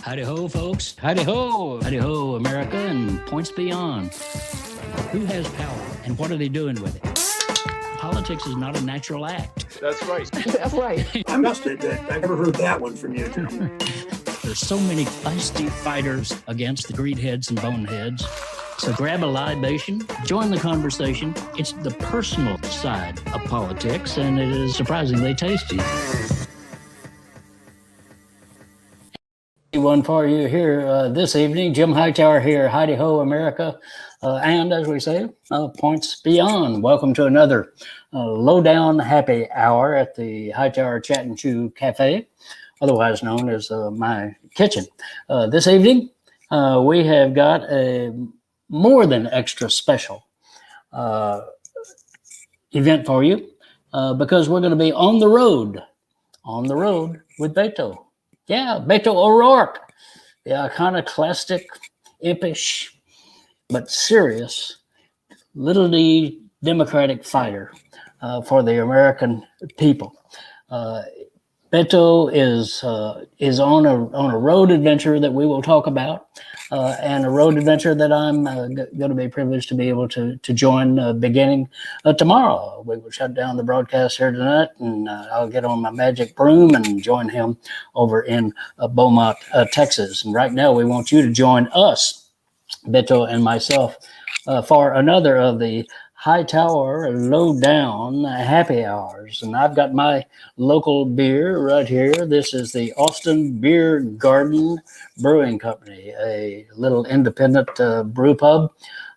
Howdy ho, folks. Howdy ho. Howdy ho, America and points beyond. Who has power and what are they doing with it? Politics is not a natural act. That's right. That's right. I'm busted that I've never heard that one from you, Tom. There's so many feisty fighters against the greedheads and boneheads. So grab a libation, join the conversation. It's the personal side of politics, and it is surprisingly tasty. One for you here this evening. Jim Hightower here. Howdy ho, America. And as we say, points beyond. Welcome to another lowdown happy hour at the Hightower Chat and Chew Cafe, otherwise known as my kitchen. This evening, we have got a more than extra special event for you because we're going to be on the road with Beto. Yeah, Beto O'Rourke, the iconoclastic, impish, but serious little d Democratic fighter for the American people. Beto is on a road adventure that we will talk about, and a road adventure that I'm going to be privileged to be able to join beginning tomorrow. We will shut down the broadcast here tonight, and I'll get on my magic broom and join him over in Beaumont, Texas. And right now, we want you to join us, Beto and myself, for another of the Hightower Lowdown Happy Hours. And I've got my local beer right here. This is the Austin Beer Garden Brewing Company, a little independent brew pub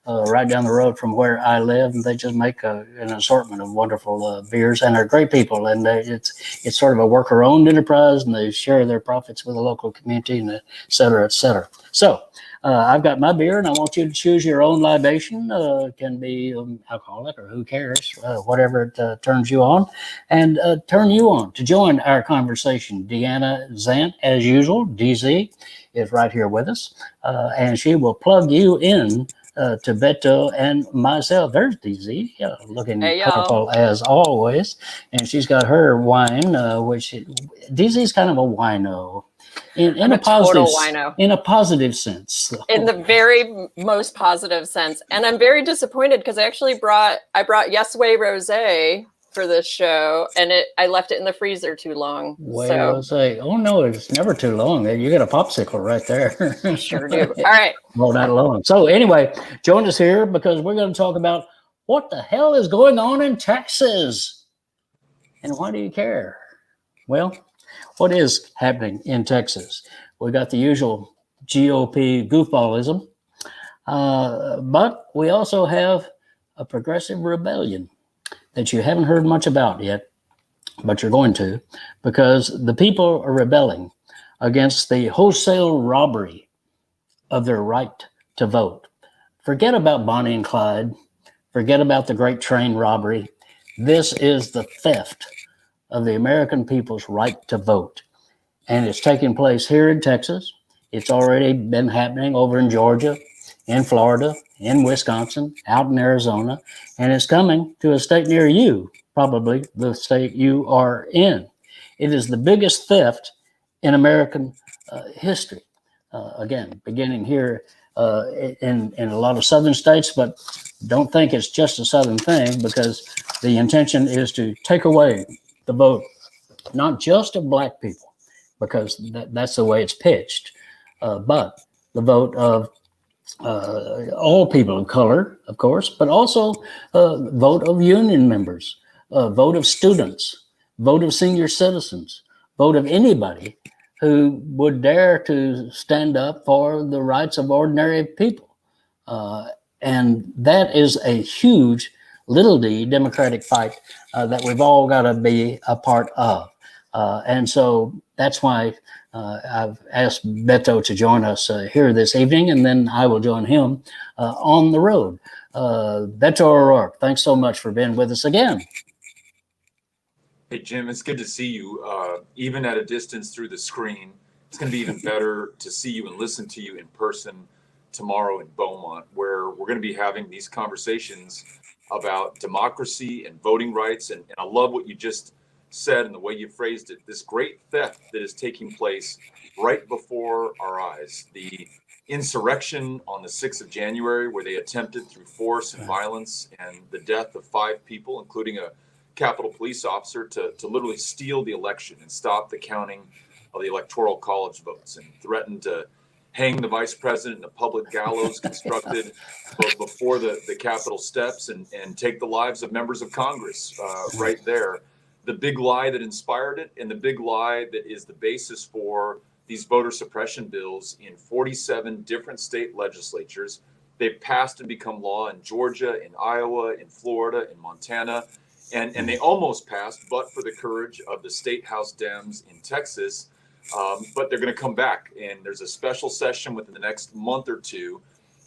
right down the road from where I live. And they just make an assortment of wonderful beers and are great people. And it's sort of a worker-owned enterprise, and they share their profits with the local community, and et cetera, et cetera. So I've got my beer, and I want you to choose your own libation. It can be alcoholic or who cares, whatever it turns you on, and turn you on to join our conversation. Deanna Zant, as usual, DZ, is right here with us, and she will plug you in to Beto and myself. There's DZ, looking colorful as always, and she's got her wine, which DZ's kind of a wino. In a positive, total wino. In a positive sense. So. In the very most positive sense. And I'm very disappointed because I brought Yes Way Rosé for this show, and I left it in the freezer too long. Rosé. Oh no, it's never too long. You get a popsicle right there. Sure do. All right. Well, not long. So anyway, join us here because we're going to talk about what the hell is going on in Texas. And why do you care? Well, what is happening in Texas? We got the usual GOP goofballism, but we also have a progressive rebellion that you haven't heard much about yet, but you're going to, because the people are rebelling against the wholesale robbery of their right to vote. Forget about Bonnie and Clyde. Forget about the Great Train robbery. This is the theft of the American people's right to vote. And it's taking place here in Texas. It's already been happening over in Georgia, in Florida, in Wisconsin, out in Arizona, and it's coming to a state near you, probably the state you are in. It is the biggest theft in American history. Again, beginning here in a lot of southern states, but don't think it's just a southern thing, because the intention is to take away the vote, not just of black people, because that's the way it's pitched, but the vote of all people of color, of course, but also vote of union members, vote of students, vote of senior citizens, vote of anybody who would dare to stand up for the rights of ordinary people. And that is a huge little d Democratic fight that we've all got to be a part of. And so that's why I've asked Beto to join us here this evening, and then I will join him on the road. Beto O'Rourke, thanks so much for being with us again. Hey, Jim, it's good to see you, even at a distance through the screen. It's going to be even better to see you and listen to you in person tomorrow in Beaumont, where we're going to be having these conversations about democracy and voting rights. And I love what you just said and the way you phrased it, this great theft that is taking place right before our eyes. The insurrection on the 6th of January, where they attempted through force and violence and the death of 5 people, including a Capitol Police officer, to literally steal the election and stop the counting of the Electoral College votes, and threatened to hang the vice president in a public gallows constructed before the Capitol steps, and take the lives of members of Congress right there. The big lie that inspired it, and the big lie that is the basis for these voter suppression bills in 47 different state legislatures. They've passed and become law in Georgia, in Iowa, in Florida, in Montana, and they almost passed, but for the courage of the state House Dems in Texas. But they're going to come back, and there's a special session within the next month or two.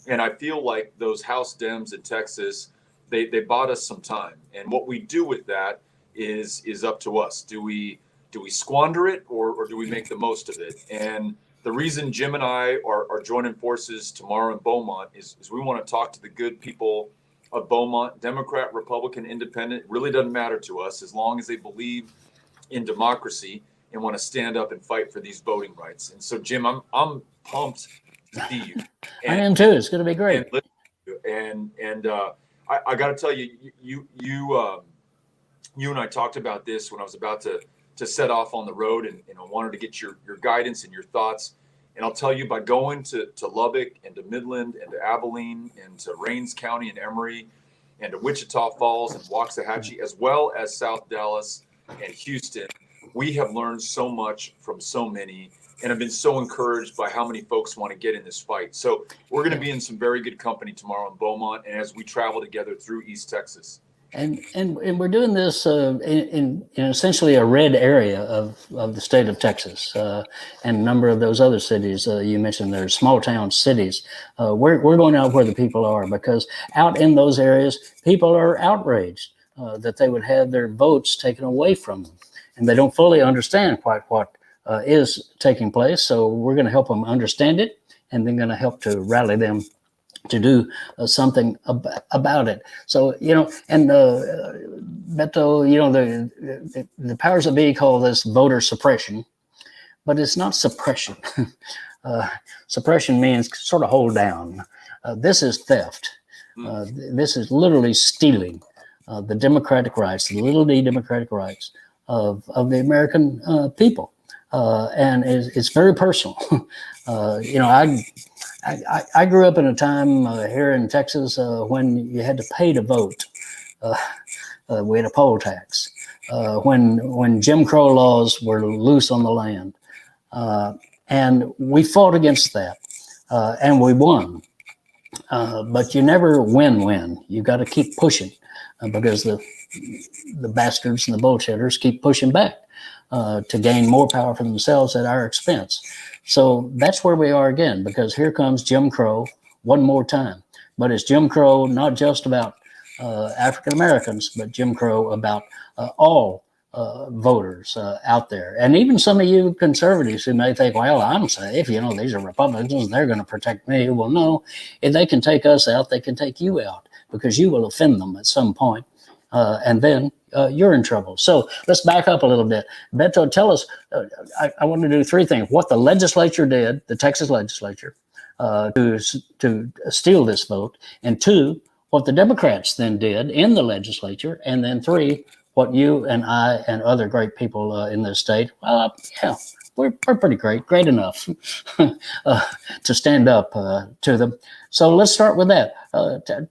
And I feel like those House Dems in Texas, they bought us some time. And what we do with that is up to us. Do we squander it, or do we make the most of it? And the reason Jim and I are joining forces tomorrow in Beaumont is we want to talk to the good people of Beaumont, Democrat, Republican, Independent. It really doesn't matter to us as long as they believe in democracy and want to stand up and fight for these voting rights. And so, Jim, I'm pumped to see you. I am too. It's going to be great. And I got to tell you, you and I talked about this when I was about to set off on the road, and I wanted to get your guidance and your thoughts. And I'll tell you, by going to Lubbock and to Midland and to Abilene and to Rains County and Emory and to Wichita Falls and Waxahachie, as well as South Dallas and Houston, we have learned so much from so many, and have been so encouraged by how many folks want to get in this fight. So we're going to be in some very good company tomorrow in Beaumont, and as we travel together through East Texas. And we're doing this in essentially a red area of the state of Texas, and a number of those other cities you mentioned. They're small town cities. We're going out where the people are, because out in those areas, people are outraged that they would have their votes taken away from them, and they don't fully understand quite what is taking place. So we're going to help them understand it, and then going to help to rally them to do something about it. So, and Beto, the powers that be call this voter suppression, but it's not suppression. Suppression means sort of hold down. This is theft. This is literally stealing the democratic rights, the little d democratic rights of the American people. And it's very personal. I grew up in a time here in Texas when you had to pay to vote. We had a poll tax. When Jim Crow laws were loose on the land. And we fought against that. And we won. But you never win. You got to keep pushing because the bastards and the bullshitters keep pushing back to gain more power for themselves at our expense. So that's where we are again, because here comes Jim Crow one more time. But it's Jim Crow not just about African Americans, but Jim Crow about all voters out there. And even some of you conservatives who may think, well, I'm safe, these are Republicans, they're going to protect me. Well, no, if they can take us out, they can take you out, because you will offend them at some point. And then you're in trouble. So let's back up a little bit. Beto, tell us, I want to do 3 things. What the legislature did, the Texas legislature, to steal this vote. And 2, what the Democrats then did in the legislature. And then 3, what you and I and other great people in this state, we're pretty great enough to stand up to them. So let's start with that.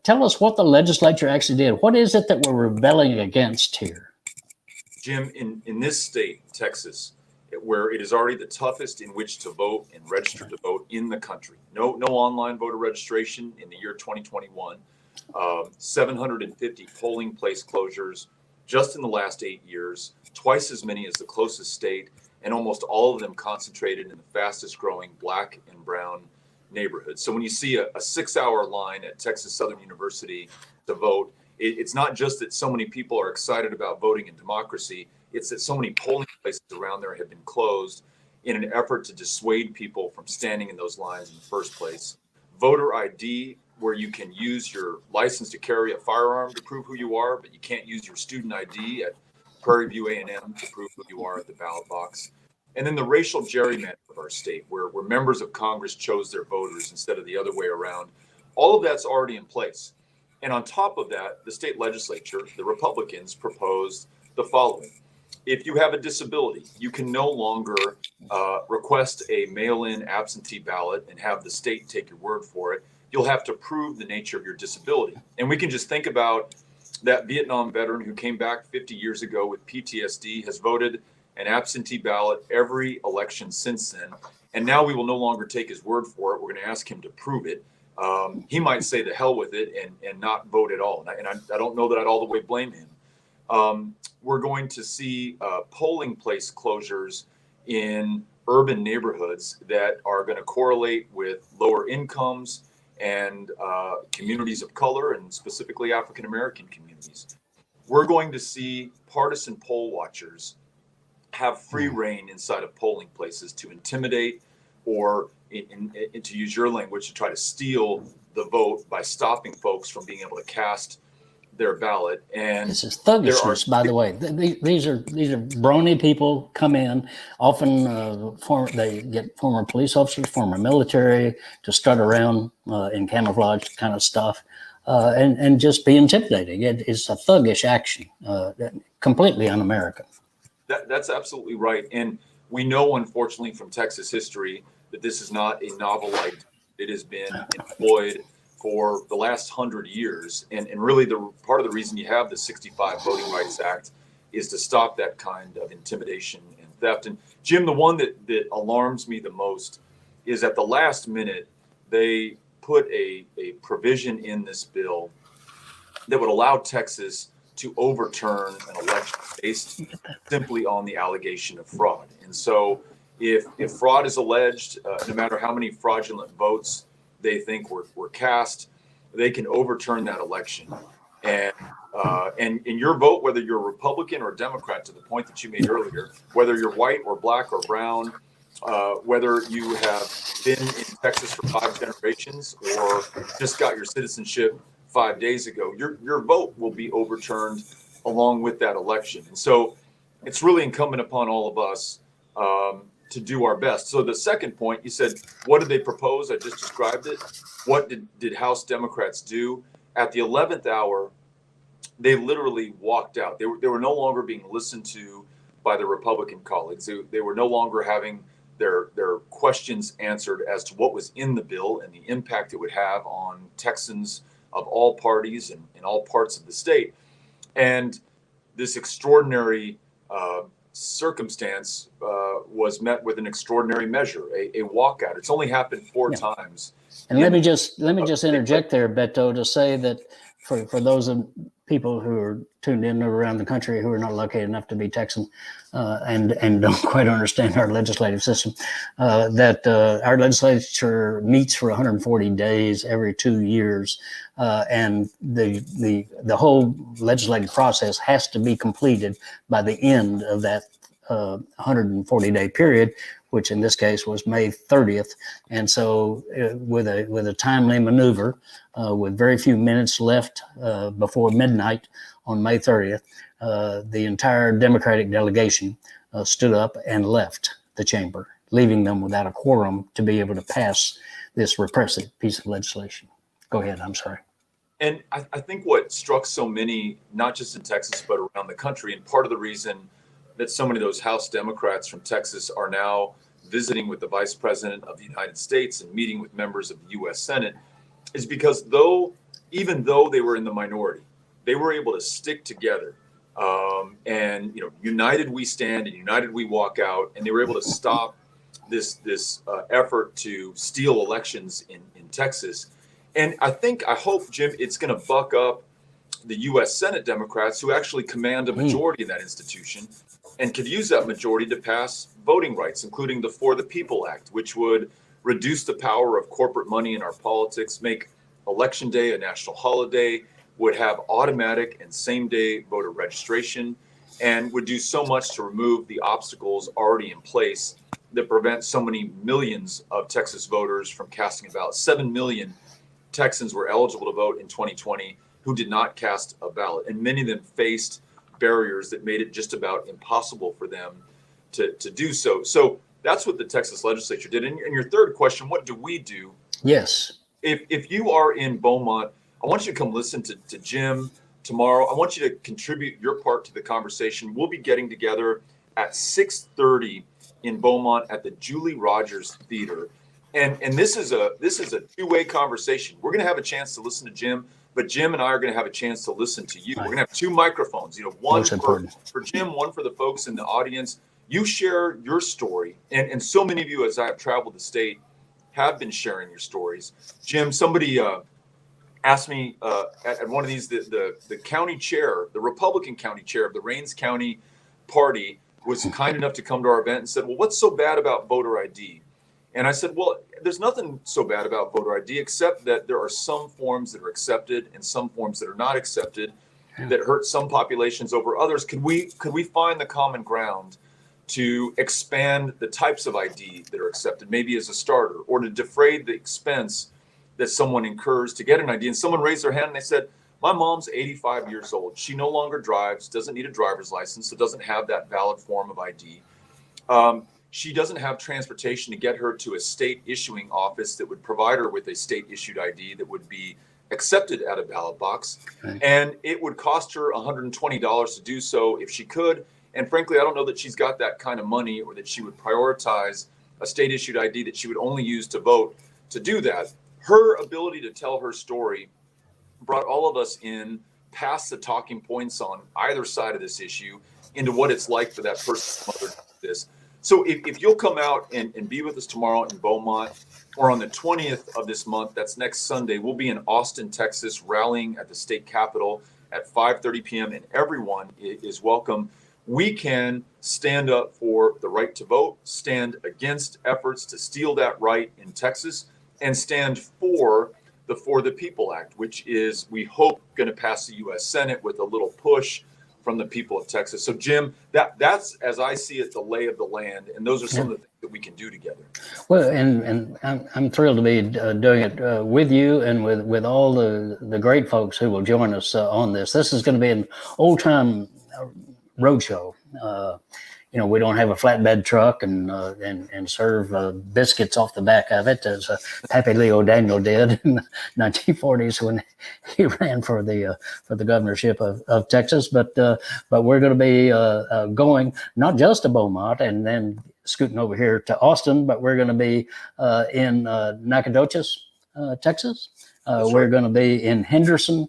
Tell us what the legislature actually did. What is it that we're rebelling against here? Jim, in this state, Texas, where it is already the toughest in which to vote and register to vote in the country. No online voter registration in the year 2021. 750 polling place closures just in the last 8 years, twice as many as the closest state, and almost all of them concentrated in the fastest growing Black and brown neighborhoods. So when you see a 6-hour line at Texas Southern University to vote, it's not just that so many people are excited about voting in democracy, it's that so many polling places around there have been closed in an effort to dissuade people from standing in those lines in the first place. Voter ID, where you can use your license to carry a firearm to prove who you are, but you can't use your student ID at Prairie View A&M to prove who you are at the ballot box, and then the racial gerrymander of our state, where members of Congress chose their voters instead of the other way around. All of that's already in place. And on top of that, the state legislature, the Republicans, proposed the following. If you have a disability, you can no longer request a mail-in absentee ballot and have the state take your word for it. You'll have to prove the nature of your disability. And we can just think about that Vietnam veteran who came back 50 years ago with PTSD, has voted an absentee ballot every election since then. And now we will no longer take his word for it. We're going to ask him to prove it. He might say the hell with it and not vote at all. And I don't know that I'd all the way blame him. We're going to see polling place closures in urban neighborhoods that are going to correlate with lower incomes and communities of color, and specifically African American communities. We're going to see partisan poll watchers have free reign inside of polling places to intimidate or, to use your language, to try to steal the vote by stopping folks from being able to cast their ballot. And this is thuggishness, by the way. These are brawny people come in, often they get former police officers, former military, to strut around in camouflage kind of stuff, and just be intimidating. It's a thuggish action, completely un-American. That's absolutely right. And we know, unfortunately, from Texas history that this is not a novel idea. It has been employed for the last 100 years. And really, the part of the reason you have the 65 Voting Rights Act is to stop that kind of intimidation and theft. And Jim, the one that alarms me the most is at the last minute, they put a provision in this bill that would allow Texas to overturn an election based simply on the allegation of fraud. And so if fraud is alleged, no matter how many fraudulent votes they think were cast, they can overturn that election. And in your vote, whether you're a Republican or a Democrat, to the point that you made earlier, whether you're white or black or brown, whether you have been in Texas for 5 generations or just got your citizenship 5 days ago, your vote will be overturned along with that election. And so it's really incumbent upon all of us to do our best. So the second point, you said, what did they propose? I just described it. What did House Democrats do? At the 11th hour, they literally walked out. They were no longer being listened to by the Republican colleagues. They were no longer having their questions answered as to what was in the bill and the impact it would have on Texans of all parties and in all parts of the state. And this extraordinary circumstance was met with an extraordinary measure, a walkout. It's only happened 4 times. And let me just interject there, Beto, to say that for those of people who are tuned in around the country who are not lucky enough to be Texan and don't quite understand our legislative system, that our legislature meets for 140 days every 2 years, and the whole legislative process has to be completed by the end of that 140-day period, which in this case was May 30th. And so with a timely maneuver, with very few minutes left before midnight on May 30th, the entire Democratic delegation stood up and left the chamber, leaving them without a quorum to be able to pass this repressive piece of legislation. Go ahead, I'm sorry. And I think what struck so many, not just in Texas, but around the country, and part of the reason that so many of those House Democrats from Texas are now visiting with the Vice President of the United States and meeting with members of the U.S. Senate, is because even though they were in the minority, they were able to stick together. And united we stand and united we walk out, and they were able to stop this effort to steal elections in Texas. And I hope, Jim, it's going to buck up the U.S. Senate Democrats, who actually command a majority in that institution and could use that majority to pass voting rights, including the For the People Act, which would reduce the power of corporate money in our politics, make Election Day a national holiday, would have automatic and same-day voter registration, and would do so much to remove the obstacles already in place that prevent so many millions of Texas voters from casting a ballot. 7 million Texans were eligible to vote in 2020 who did not cast a ballot, and many of them faced barriers that made it just about impossible for them to do so. So that's what the Texas legislature did. And your third question, what do we do? Yes. If you are in Beaumont, I want you to come listen to Jim tomorrow. I want you to contribute your part to the conversation. We'll be getting together at 6:30 in Beaumont at the Julie Rogers Theater. And this is a two-way conversation. We're going to have a chance to listen to Jim, but Jim and I are going to have a chance to listen to you. We're going to have two microphones, one for Jim, one for the folks in the audience. You share your story. And so many of you, as I have traveled the state, have been sharing your stories. Jim, somebody asked me at one of these, the county chair, the Republican county chair of the Rains County Party was kind enough to come to our event and said, well, what's so bad about voter ID? And I said, well, there's nothing so bad about voter ID except that there are some forms that are accepted and some forms that are not accepted that hurt some populations over others. Could we find the common ground to expand the types of ID that are accepted, maybe as a starter, or to defray the expense that someone incurs to get an ID? And someone raised their hand and they said, my mom's 85 years old. She no longer drives, doesn't need a driver's license, so doesn't have that valid form of ID. She doesn't have transportation to get her to a state issuing office that would provide her with a state issued ID that would be accepted at a ballot box. Okay. And it would cost her $120 to do so if she could. And frankly, I don't know that she's got that kind of money, or that she would prioritize a state issued ID that she would only use to vote to do that. Her ability to tell her story brought all of us in past the talking points on either side of this issue into what it's like for that person to do this. So if you'll come out and be with us tomorrow in Beaumont, or on the 20th of this month, that's next Sunday, we'll be in Austin, Texas, rallying at the state capitol at 5:30 p.m. and everyone is welcome. We can stand up for the right to vote, stand against efforts to steal that right in Texas, and stand for the For the People Act, which is, we hope, going to pass the U.S. Senate with a little push from the people of Texas. So, Jim, that's, as I see it, the lay of the land, and those are some of the things that we can do together. Well, and I'm thrilled to be doing it with you and with all the great folks who will join us on this. This is going to be an old-time roadshow. We don't have a flatbed truck and serve biscuits off the back of it, as Pappy Leo Daniel did in the 1940s when he ran for the governorship of Texas. But we're going to be going not just to Beaumont and then scooting over here to Austin, but we're going to be in Nacogdoches, Texas. We're going to be in Henderson,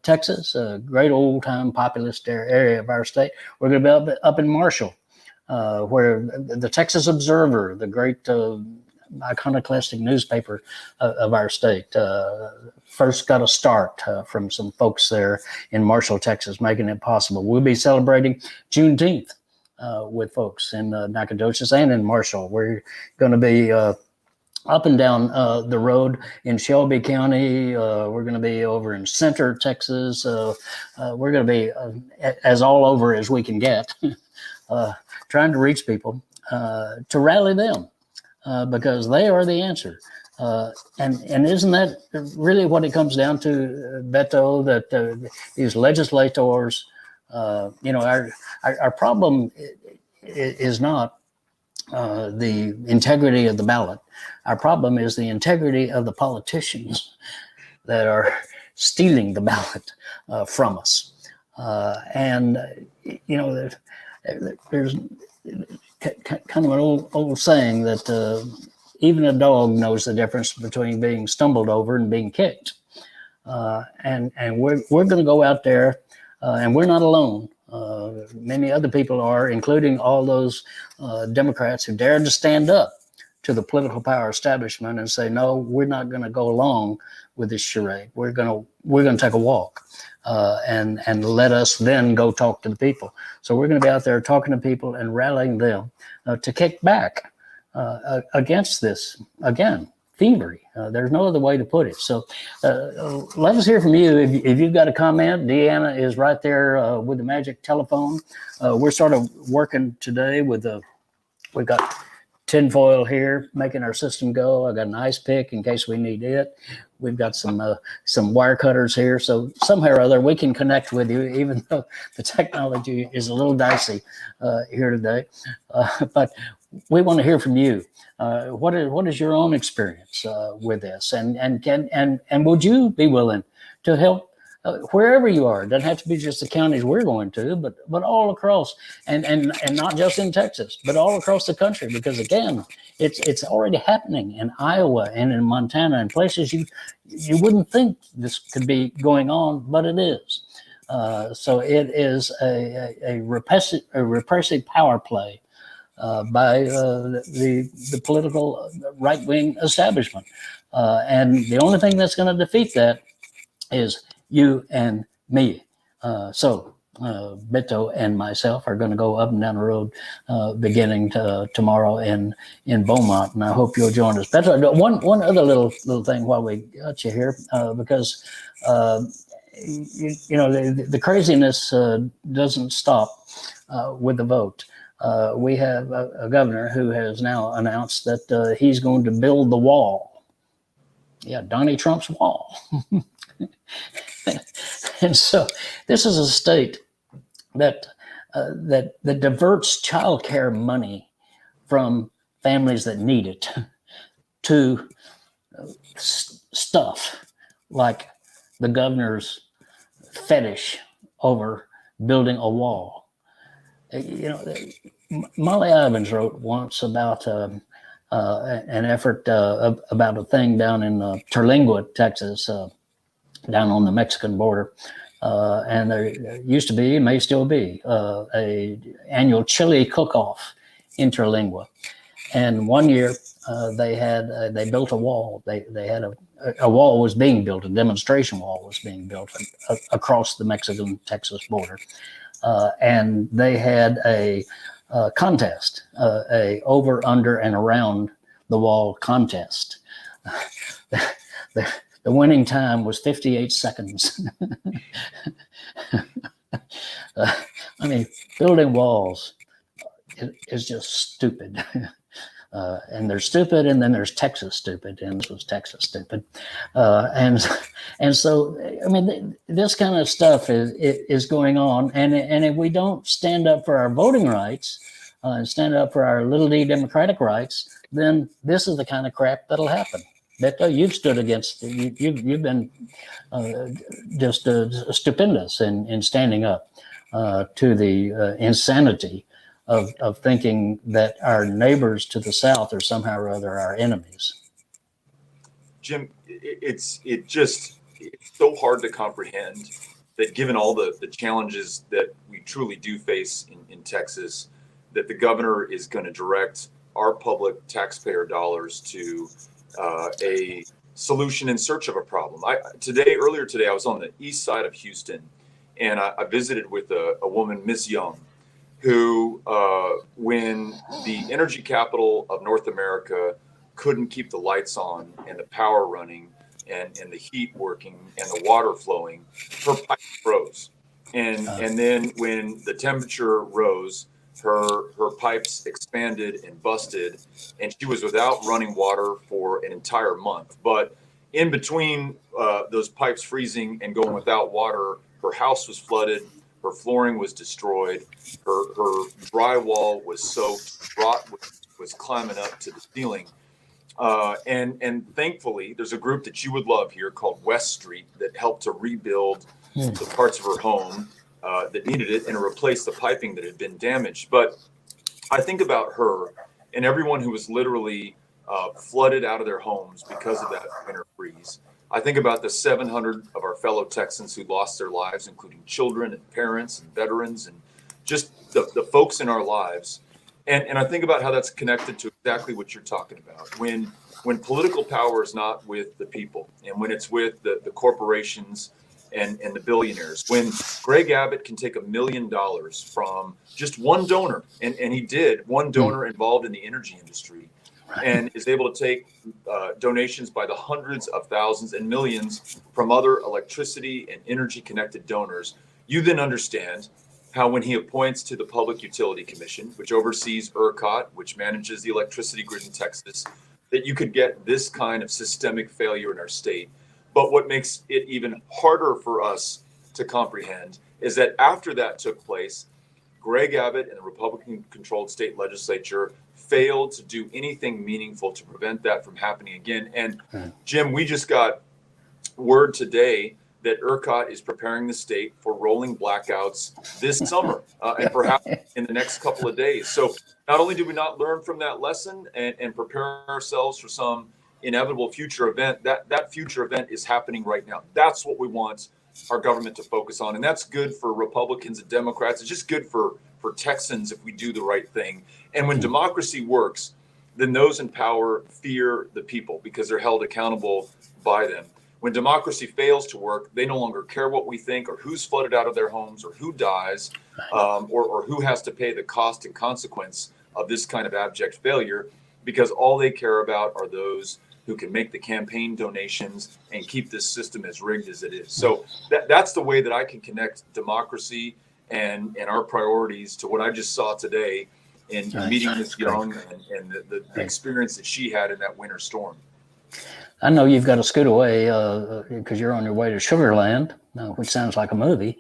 Texas, a great old time populous area of our state. We're going to be up in Marshall, where the Texas Observer, the great iconoclastic newspaper of our state, first got a start from some folks there in Marshall, Texas, making it possible. We'll be celebrating Juneteenth with folks in Nacogdoches and in Marshall. We're going to be up and down the road in Shelby County. We're going to be over in Center, Texas. We're going to be as all over as we can get, trying to reach people, to rally them, because they are the answer. And isn't that really what it comes down to, Beto, that these legislators, our problem is not the integrity of the ballot. Our problem is the integrity of the politicians that are stealing the ballot from us. There's kind of an old saying that even a dog knows the difference between being stumbled over and being kicked. And we're going to go out there, and we're not alone. Many other people are, including all those Democrats who dared to stand up to the political power establishment and say, no, we're not going to go along with this charade. We're going to take a walk, and let us then go talk to the people. So we're going to be out there talking to people and rallying them to kick back against this, again, thievery. There's no other way to put it. So let us hear from you. If you've got a comment, Deanna is right there with the magic telephone. We're sort of working today with we've got tinfoil here, making our system go. I got an ice pick in case we need it. We've got some wire cutters here, so somehow or other we can connect with you, even though the technology is a little dicey here today. But we want to hear from you. What is your own experience with this, and would you be willing to help wherever you are? It doesn't have to be just the counties we're going to, but all across, and not just in Texas, but all across the country. Because again, it's already happening in Iowa and in Montana and places you wouldn't think this could be going on, but it is. So it is a repressive power play by the political right-wing establishment. And the only thing that's going to defeat that is you and me. Beto and myself are going to go up and down the road beginning tomorrow in Beaumont, and I hope you'll join us. Beto, one other little thing while we got you here, because the craziness doesn't stop with the vote. We have a governor who has now announced that he's going to build the wall. Yeah, Donnie Trump's wall. And so this is a state that diverts child care money from families that need it to stuff like the governor's fetish over building a wall. Molly Ivins wrote once about an effort about a thing down in Terlingua, Texas, down on the Mexican border. And there used to be, may still be, a annual chili cook-off in Terlingua. And one year they built a wall. They had a wall was being built, a demonstration wall was being built across the Mexican-Texas border. And they had a contest, a over, under, and around the wall contest. The winning time was 58 seconds. I mean, building walls is just stupid. And there's stupid, and then there's Texas stupid, and this was Texas stupid. And so, I mean, this kind of stuff is going on. And if we don't stand up for our voting rights and stand up for our little d democratic rights, then this is the kind of crap that'll happen. Beto, you've stood against, you've been just stupendous in standing up to the insanity of thinking that our neighbors to the south are somehow or other our enemies. Jim, it's so hard to comprehend that given all the challenges that we truly do face in Texas, that the governor is going to direct our public taxpayer dollars to a solution in search of a problem. Earlier today, I was on the east side of Houston, and I visited with a woman, Miss Young, who, when the energy capital of North America couldn't keep the lights on and the power running and the heat working and the water flowing, her pipe froze. And then when the temperature rose, her pipes expanded and busted, and she was without running water for an entire month. But in between those pipes freezing and going without water, her house was flooded, her flooring was destroyed, her drywall was soaked, rot was climbing up to the ceiling. And thankfully, there's a group that you would love here called West Street that helped to rebuild the parts of her home that needed it and replace the piping that had been damaged. But I think about her and everyone who was literally flooded out of their homes because of that winter freeze. I think about the 700 of our fellow Texans who lost their lives, including children and parents and veterans and just the folks in our lives. And I think about how that's connected to exactly what you're talking about. When political power is not with the people and when it's with the corporations and the billionaires, when Greg Abbott can take $1 million from just one donor, and he did, one donor involved in the energy industry, and is able to take donations by the hundreds of thousands and millions from other electricity and energy connected donors, you then understand how when he appoints to the Public Utility Commission, which oversees ERCOT, which manages the electricity grid in Texas, that you could get this kind of systemic failure in our state. But what makes it even harder for us to comprehend is that after that took place, Greg Abbott and the Republican-controlled state legislature failed to do anything meaningful to prevent that from happening again. And Jim, we just got word today that ERCOT is preparing the state for rolling blackouts this summer and perhaps in the next couple of days. So not only do we not learn from that lesson and prepare ourselves for some inevitable future event, that future event is happening right now. That's what we want our government to focus on. And that's good for Republicans and Democrats. It's just good for Texans if we do the right thing. And when democracy works, then those in power fear the people because they're held accountable by them. When democracy fails to work, they no longer care what we think or who's flooded out of their homes or who dies or who has to pay the cost and consequence of this kind of abject failure, because all they care about are those who can make the campaign donations and keep this system as rigged as it is. So that's the way that I can connect democracy and our priorities to what I just saw today in meeting Ms. Young and the experience that she had in that winter storm. I know you've got to scoot away because you're on your way to Sugarland, which sounds like a movie.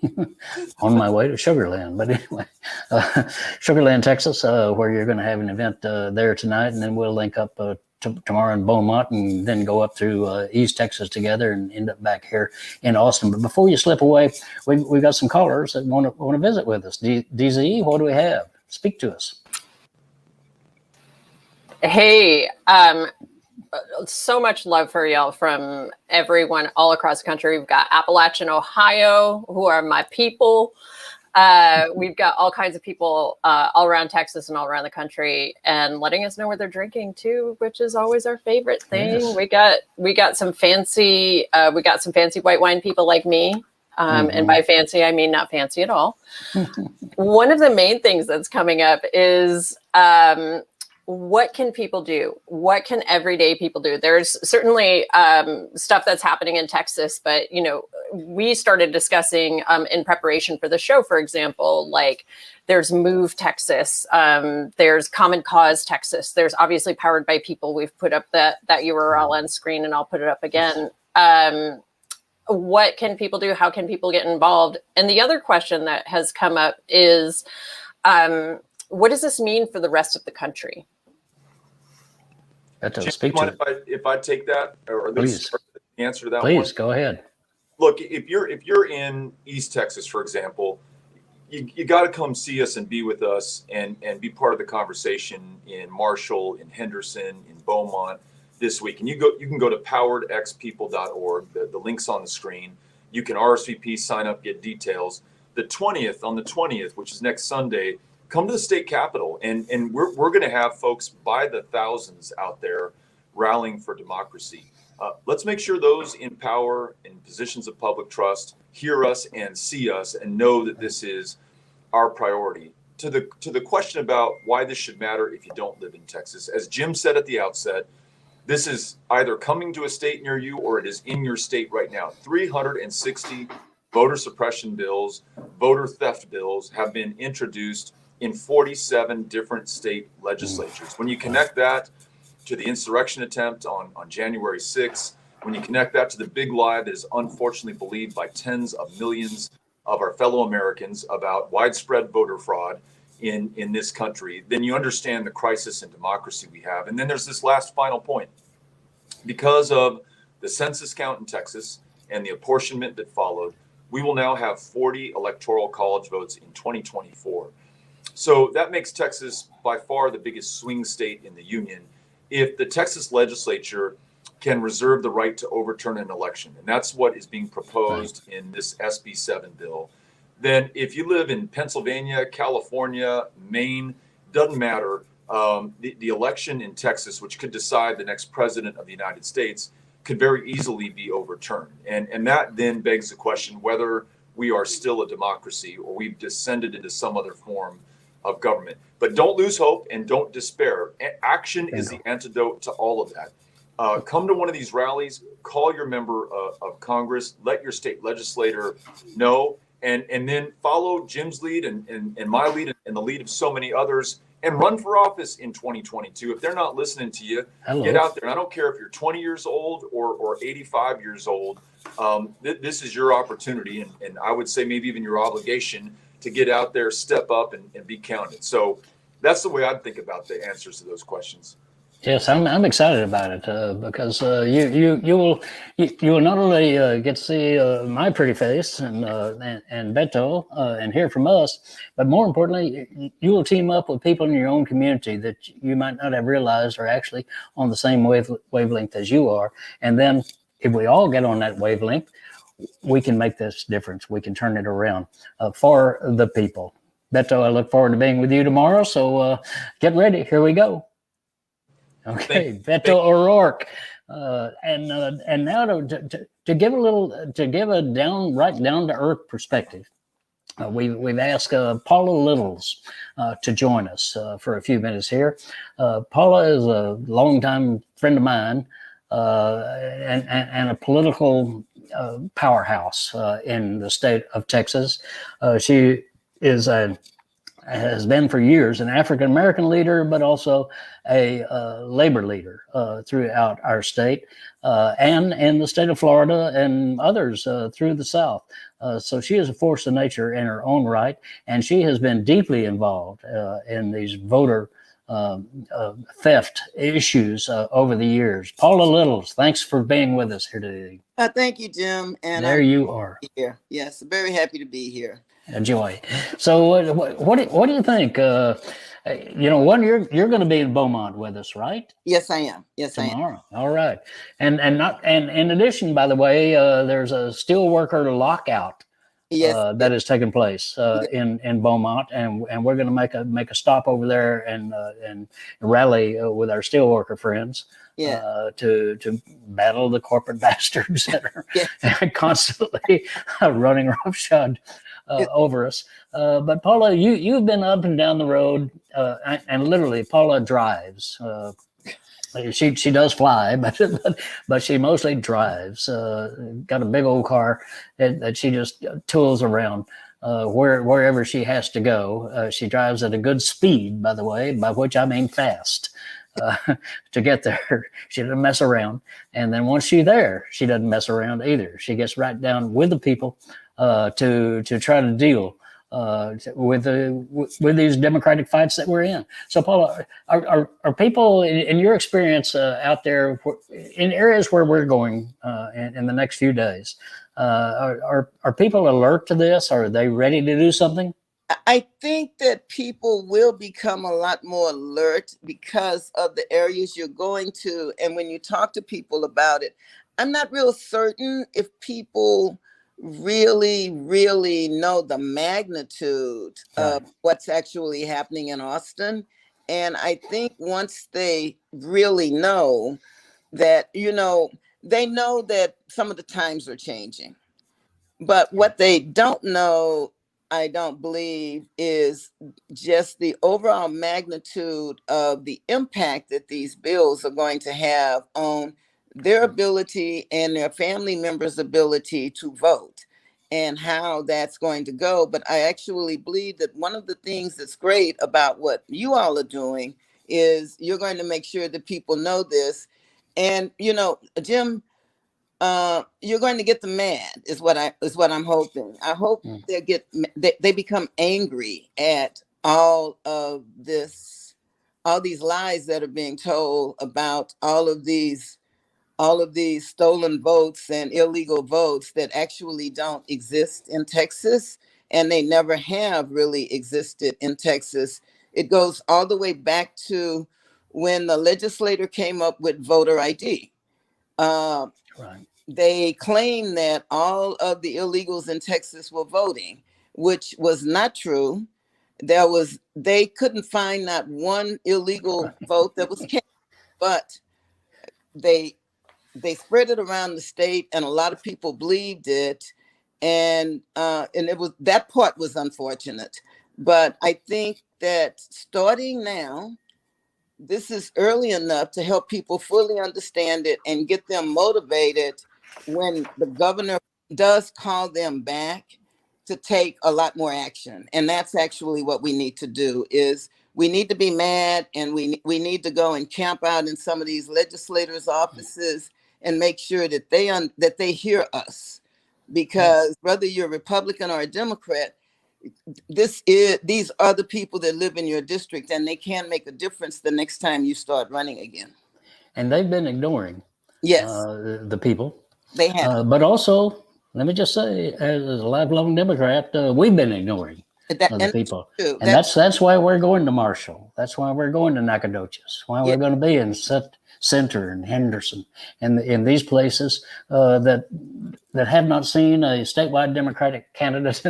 On my way to Sugarland. But anyway, Sugarland, Texas, where you're going to have an event there tonight, and then we'll link up tomorrow in Beaumont and then go up through East Texas together and end up back here in Austin. But before you slip away, we've got some callers that want to visit with us. DZ, what do we have? Speak to us. Hey, so much love for y'all from everyone all across the country. We've got Appalachian, Ohio, who are my people. We've got all kinds of people all around Texas and all around the country, and letting us know what they're drinking too, which is always our favorite thing. Yes. We got some fancy white wine people like me. And by fancy, I mean not fancy at all. One of the main things that's coming up is what can people do? What can everyday people do? There's certainly stuff that's happening in Texas, but we started discussing in preparation for the show, for example, like there's Move Texas, there's Common Cause Texas, there's obviously Powered by People. We've put up that URL on screen, and I'll put it up again. What can people do? How can people get involved? And the other question that has come up is, what does this mean for the rest of the country? Jim, do you mind if I take that, or at least the answer to that? Please, go ahead. Look, if you're in East Texas, for example, you got to come see us and be with us and be part of the conversation in Marshall, in Henderson, in Beaumont this week. And you can go to poweredxpeople.org. The link's on the screen. You can RSVP, sign up, get details. On the 20th, which is next Sunday, come to the state capitol, and we're going to have folks by the thousands out there rallying for democracy. Let's make sure those in power, in positions of public trust, hear us and see us and know that this is our priority. To the question about why this should matter if you don't live in Texas, as Jim said at the outset, this is either coming to a state near you or it is in your state right now. 360 voter suppression bills, voter theft bills have been introduced in 47 different state legislatures. When you connect that to the insurrection attempt on January 6th, when you connect that to the big lie that is unfortunately believed by tens of millions of our fellow Americans about widespread voter fraud in this country, then you understand the crisis in democracy we have. And then there's this last final point. Because of the census count in Texas and the apportionment that followed, we will now have 40 electoral college votes in 2024. So that makes Texas by far the biggest swing state in the union. If the Texas legislature can reserve the right to overturn an election, and that's what is being proposed in this SB 7 bill, then if you live in Pennsylvania, California, Maine, doesn't matter, the election in Texas, which could decide the next president of the United States, could very easily be overturned. And that then begs the question whether we are still a democracy or we've descended into some other form of government. But don't lose hope and don't despair. Action is the antidote to all of that. Come to one of these rallies, call your member of Congress, let your state legislator know, and then follow Jim's lead and my lead and the lead of so many others and run for office in 2022. If they're not listening to you, get out there. And I don't care if you're 20 years old or 85 years old. This is your opportunity, and I would say maybe even your obligation to get out there, step up, and be counted. So that's the way I'd think about the answers to those questions. Yes, I'm excited about it because you will not only get to see my pretty face and Beto and hear from us, but more importantly, you will team up with people in your own community that you might not have realized are actually on the same wavelength as you are. And then if we all get on that wavelength, we can make this difference. We can turn it around for the people. Beto, I look forward to being with you tomorrow. So get ready. Here we go. Okay, Beto O'Rourke, and now to give a down to earth perspective, we've asked Paula Littles to join us for a few minutes here. Paula is a longtime friend of mine and a political powerhouse in the state of Texas. She has been for years an African-American leader, but also a labor leader throughout our state and in the state of Florida and others through the South. So she is a force of nature in her own right, and she has been deeply involved in these voter theft issues over the years. Paula Littles, thanks for being with us here today. Thank you, Jim. And there you are. Here. Yes, very happy to be here. Enjoy. So, what do you think? You're going to be in Beaumont with us, right? Yes, I am. Yes, tomorrow. I am. All right. And in addition, by the way, there's a steelworker lockout. Yes, that is taking place in Beaumont, and we're going to make a stop over there and rally with our steelworker friends. Yeah. To battle the corporate bastards that are constantly running roughshod over us. But Paula, you've been up and down the road, and literally Paula drives. She does fly, but she mostly drives. Got a big old car that she just tools around wherever she has to go. She drives at a good speed, by the way, by which I mean fast. To get there, she doesn't mess around. And then once she's there, she doesn't mess around either. She gets right down with the people to try to deal with these democratic fights that we're in. So, Paula, are people in your experience out there in areas where we're going in the next few days? Are people alert to this? Are they ready to do something? I think that people will become a lot more alert because of the areas you're going to. And when you talk to people about it, I'm not real certain if people really know the magnitude of what's actually happening in Austin. And I think once they really know that, they know that some of the times are changing. But what they don't know, I don't believe, is just the overall magnitude of the impact that these bills are going to have on their ability and their family members' ability to vote and how that's going to go. But I actually believe that one of the things that's great about what you all are doing is you're going to make sure that people know this. And, Jim, you're going to get them mad is what I'm hoping. I hope they become angry at all these lies that are being told about all of these stolen votes and illegal votes that actually don't exist in Texas, and they never have really existed in Texas. It goes all the way back to when the legislator came up with voter ID. They claimed that all of the illegals in Texas were voting, which was not true. They couldn't find not one illegal vote that was counted, but they spread it around the state, and a lot of people believed it, and it was, that part was unfortunate. But I think that starting now, this is early enough to help people fully understand it and get them motivated when the governor does call them back to take a lot more action. And that's actually what we need to do is we need to be mad, and we need to go and camp out in some of these legislators' offices and make sure that they hear us. Because whether you're a Republican or a Democrat, these are the people that live in your district, and they can make a difference the next time you start running again. And they've been ignoring Yes, the people. they have. But also, let me just say, as a lifelong Democrat, we've been ignoring the people. True. And that's why we're going to Marshall. That's why we're going to Nacogdoches. Why we're going to be in Center and Henderson and in these places that have not seen a statewide Democratic candidate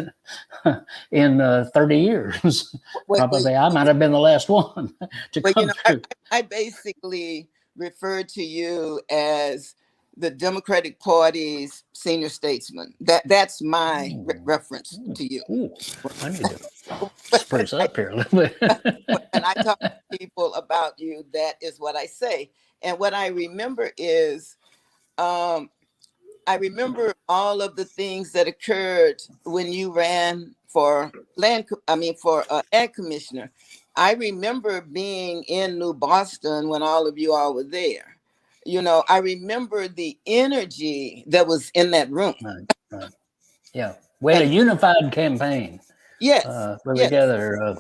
in 30 years. Probably I might have been the last one to come through. I basically refer to you as the Democratic Party's senior statesman. That's my reference to you. Ooh, I need to spruce up here a little bit. When I talk to people about you, that is what I say. And what I remember is, I remember all of the things that occurred when you ran for ag commissioner. I remember being in New Boston when all of you all were there. You know, I remember the energy that was in that room. Right. Yeah, we had a unified campaign. Yes, together.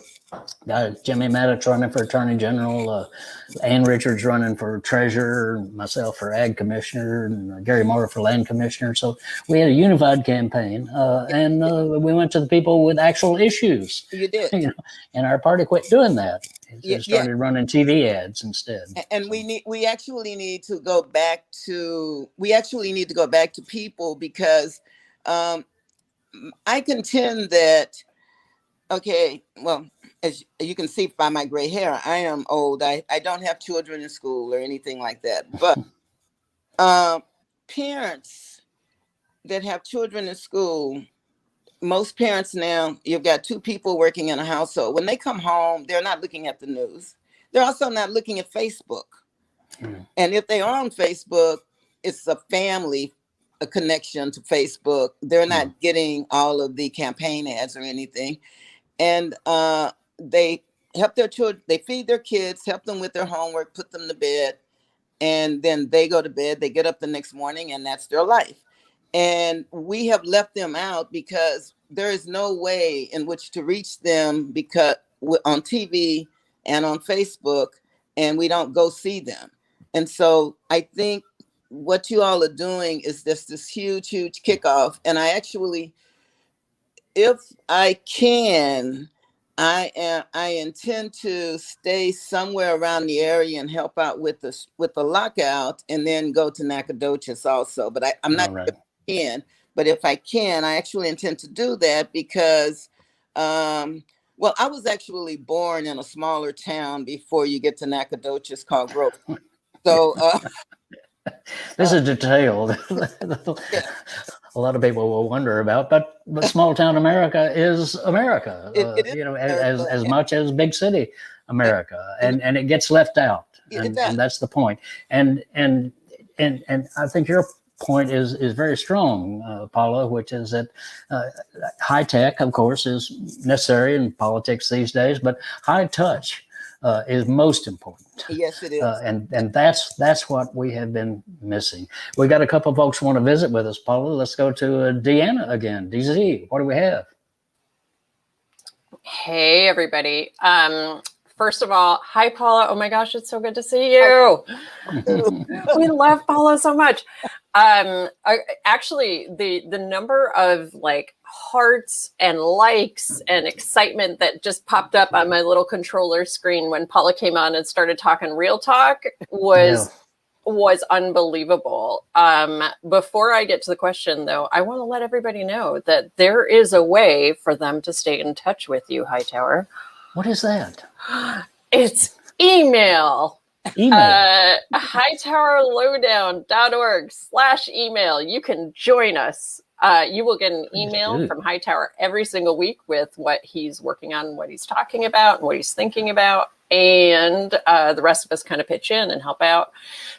Jimmy Maddox running for Attorney General, Ann Richards running for Treasurer, myself for Ag Commissioner, and Gary Moore for Land Commissioner. So we had a unified campaign, and we went to the people with actual issues. You did. And our party quit doing that. It started running TV ads instead. And we actually need to go back to people, because I contend that, okay, well, as you can see by my gray hair, I am old. I don't have children in school or anything like that. But parents that have children in school, most parents now, you've got two people working in a household. When they come home, they're not looking at the news. They're also not looking at Facebook. And if they are on Facebook, it's a family connection to Facebook. They're not getting all of the campaign ads or anything. And they help their children, they feed their kids, help them with their homework, put them to bed, and then they go to bed, they get up the next morning, and that's their life. And we have left them out because there is no way in which to reach them, because on TV and on Facebook, and we don't go see them. And so I think what you all are doing is this huge kickoff. And I actually, if I can, I intend to stay somewhere around the area and help out with the lockout, and then go to Nacogdoches also. But I'm not sure if I can. But if I can, I actually intend to do that because, I was actually born in a smaller town before you get to Nacogdoches called Grove. So this is detailed. A lot of people will wonder about, but small town America is America. It is as much as big city America, and it gets left out, and that's the point. And I think your point is very strong, Paula, which is that high tech, of course, is necessary in politics these days, but high touch is most important. Yes, it is. And that's what we have been missing. We got a couple of folks who want to visit with us, Paula. Let's go to Deanna again. DZ, what do we have? Hey, everybody. First of all, hi, Paula. Oh my gosh, it's so good to see you. We love Paula so much. Actually, the number of hearts and likes and excitement that just popped up on my little controller screen when Paula came on and started talking real talk was unbelievable. Before I get to the question, though, I want to let everybody know that there is a way for them to stay in touch with you, Hightower. What is that? It's email. hightowerlowdown.org/email. You can join us. You will get an email from Hightower every single week with what he's working on, what he's talking about, and what he's thinking about. And the rest of us kind of pitch in and help out.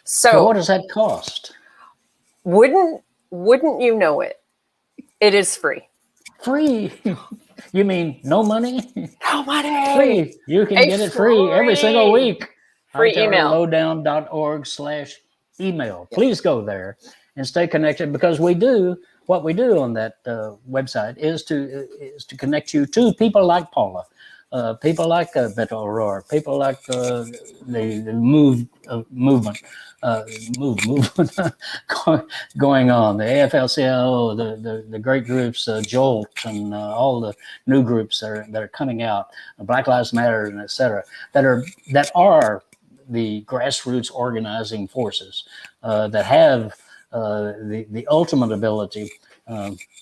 So what does that cost? Wouldn't you know it? It is free. Free. You mean no money? No money. Free. You can get it free every single week. Free email. hightowerlowdown.org/email. Please go there and stay connected, because what we do on that website is to connect you to people like Paula, people like Beto O'Rourke, people like the movement going on, the AFL-CIO, the great groups, Jolt, and all the new groups that are coming out, Black Lives Matter, and et cetera, that are the grassroots organizing forces that have the ultimate ability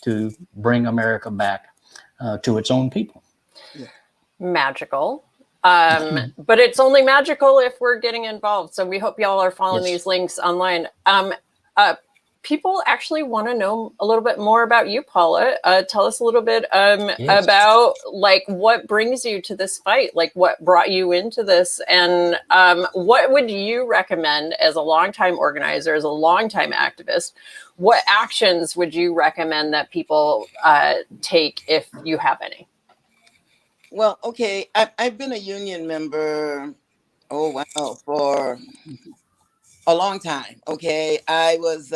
to bring America back to its own people. Magical. But it's only magical if we're getting involved. So we hope y'all are following these links online. People actually want to know a little bit more about you, Paula. Tell us a little bit about like what brings you to this fight, like what brought you into this, and what would you recommend as a longtime organizer, as a longtime activist? What actions would you recommend that people take if you have any? Well, okay, I've been a union member, for a long time. Okay, I was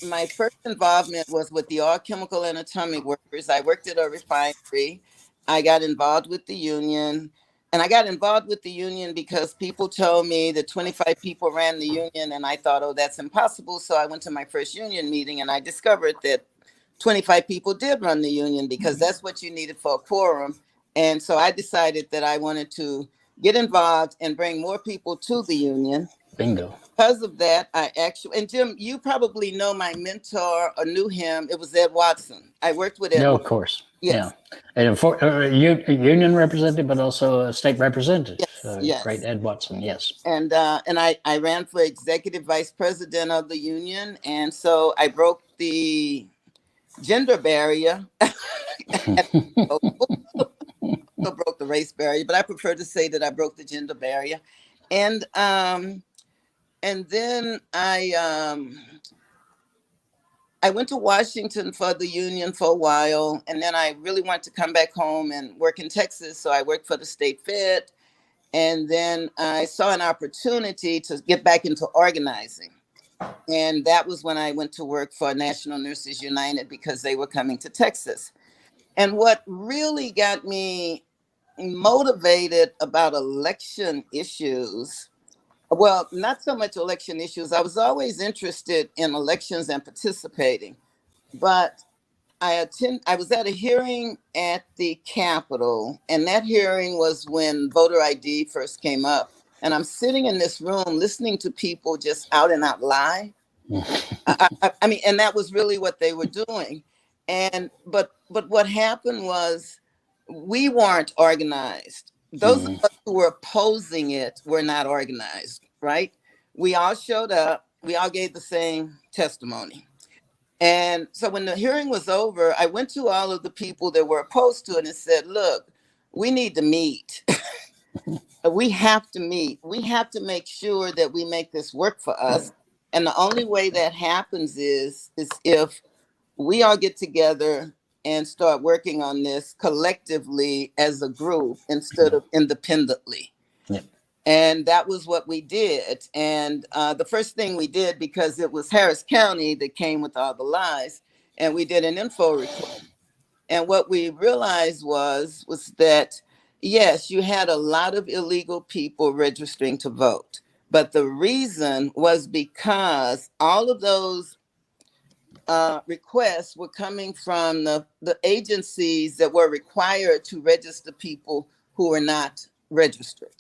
my first involvement was with the All Chemical and Atomic Workers. I worked at a refinery. I got involved with the union, and I got involved with the union because people told me that 25 people ran the union, and I thought, oh, that's impossible. So I went to my first union meeting, and I discovered that 25 people did run the union, because that's what you needed for a quorum. And so I decided that I wanted to get involved and bring more people to the union. Bingo. Because of that, and Jim, you probably know my mentor or knew him. It was Ed Watson. I worked with Ed. No, of course. Yes. Yeah. And a union representative, but also a state representative. Yes. Great Ed Watson. Yes. And I ran for executive vice president of the union. And so I broke the gender barrier. Broke the race barrier, but I prefer to say that I broke the gender barrier. And then I went to Washington for the union for a while, and then I really wanted to come back home and work in Texas, so I worked for the state Fed. And then I saw an opportunity to get back into organizing, and that was when I went to work for National Nurses United, because they were coming to Texas. And what really got me motivated about election issues, well, not so much election issues. I was always interested in elections and participating, but I was at a hearing at the Capitol, and that hearing was when voter ID first came up. And I'm sitting in this room listening to people just out and out lie. I mean, and that was really what they were doing. But what happened was, we weren't organized. Those of us who were opposing it were not organized, right? We all showed up. We all gave the same testimony. And so when the hearing was over, I went to all of the people that were opposed to it and said, look, we need to meet. We have to meet. We have to make sure that we make this work for us. And the only way that happens is if we all get together and start working on this collectively as a group instead of independently. Yeah. And that was what we did. And the first thing we did, because it was Harris County that came with all the lies, and we did an info report. And what we realized was that, yes, you had a lot of illegal people registering to vote. But the reason was because all of those requests were coming from the agencies that were required to register people who were not registered.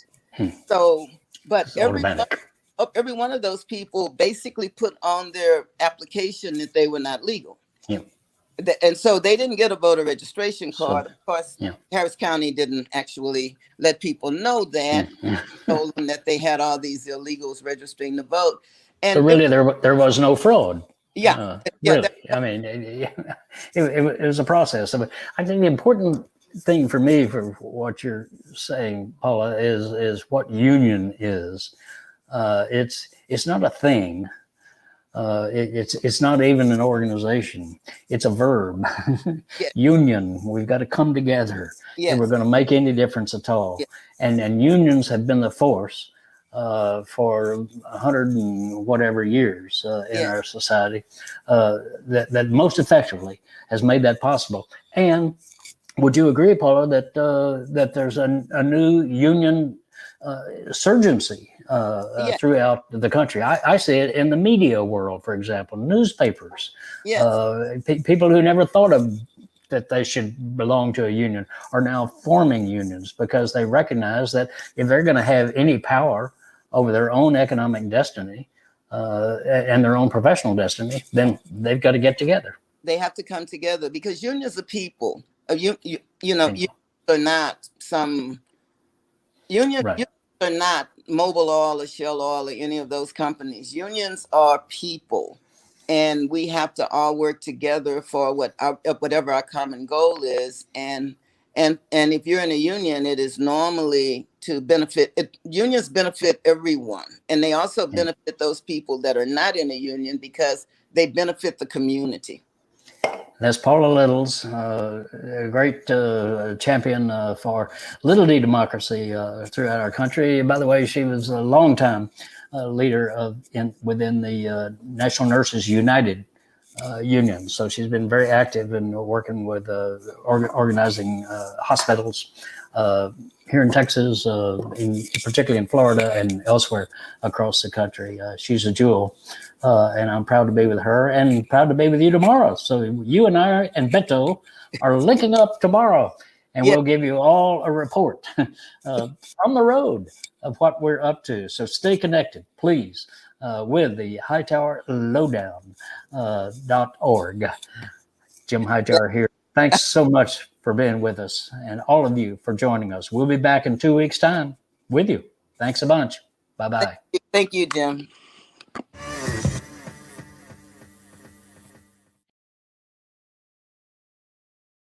So, but every one of those people basically put on their application that they were not legal. Yeah. And so they didn't get a voter registration card. Of course, Harris County didn't actually let people know that. Told them that they had all these illegals registering to vote. And so really, there was no fraud. Yeah. Really. I mean, it was a process. I think the important thing for me, for what you're saying, Paula, is what union is. It's not a thing. It's not even an organization. It's a verb. Yeah. Union. We've got to come together if we're Yes. going to make any difference at all. Yeah. And unions have been the force for 100 and whatever years in Yes. our society that most effectively has made that possible. And would you agree, Paula, that there's a new union surgency Yes. throughout the country? I see it in the media world, for example, newspapers. Yes. People who never thought of that they should belong to a union are now forming unions because they recognize that if they're going to have any power over their own economic destiny and their own professional destiny, then they've got to get together. They have to come together because unions are people. Unions are not some unions Right. are not Mobil Oil or Shell Oil or any of those companies. Unions are people, and we have to all work together for whatever our common goal is. And if you're in a union, it is normally to benefit. Unions benefit everyone, and they also benefit those people that are not in a union because they benefit the community. That's Paula Littles, a great champion for Little D democracy throughout our country. By the way, she was a longtime leader within the National Nurses United Union. So she's been very active in working with organizing hospitals here in Texas, particularly in Florida and elsewhere across the country. She's a jewel. And I'm proud to be with her and proud to be with you tomorrow. So you and I and Beto are linking up tomorrow, and we'll give you all a report on the road of what we're up to. So stay connected, please, with the Hightower Lowdown.org. Jim Hightower here. Thanks so much for being with us, and all of you for joining us. We'll be back in 2 weeks' time with you. Thanks a bunch. Bye-bye. Thank you, Jim.